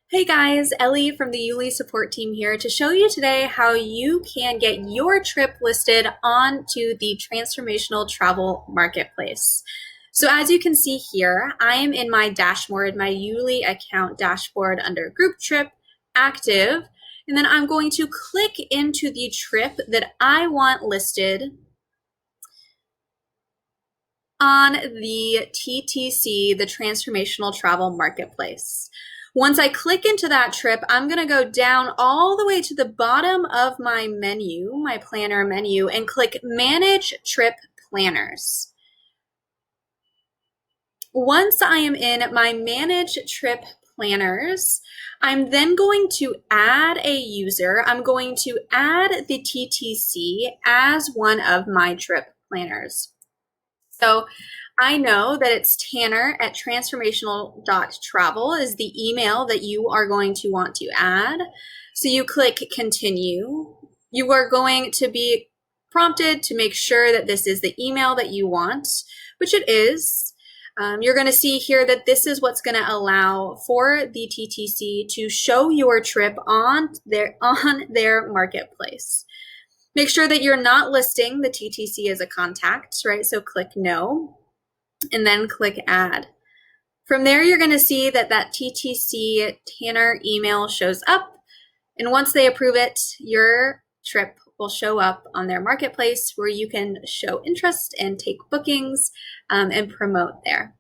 Hey guys, Ellie from the YouLi support team here to show you today how you can get your trip listed onto the Transformational Travel Marketplace. So as you can see here, I am in my dashboard, my YouLi account dashboard under Group Trip, Active, and then I'm going to click into the trip that I want listed on the TTC, the Transformational Travel Marketplace. Once I click into that trip, I'm going to go down all the way to the bottom of my menu, my planner menu, and click Manage Trip Planners. Once I am in my Manage Trip Planners, I'm then going to add a user. I'm going to add the TTC as one of my trip planners. So I know that it's Tanner at transformational.travel is the email that you are going to want to add. So you click continue. You are going to be prompted to make sure that this is the email that you want, which it is. You're going to see here that this is what's going to allow for the TTC to show your trip on their marketplace. Make sure that you're not listing the TTC as a contact, right? So click no, and then click add. From there, you're going to see that TTC Tanner email shows up. And once they approve it, your trip will show up on their marketplace where you can show interest and take bookings and promote there.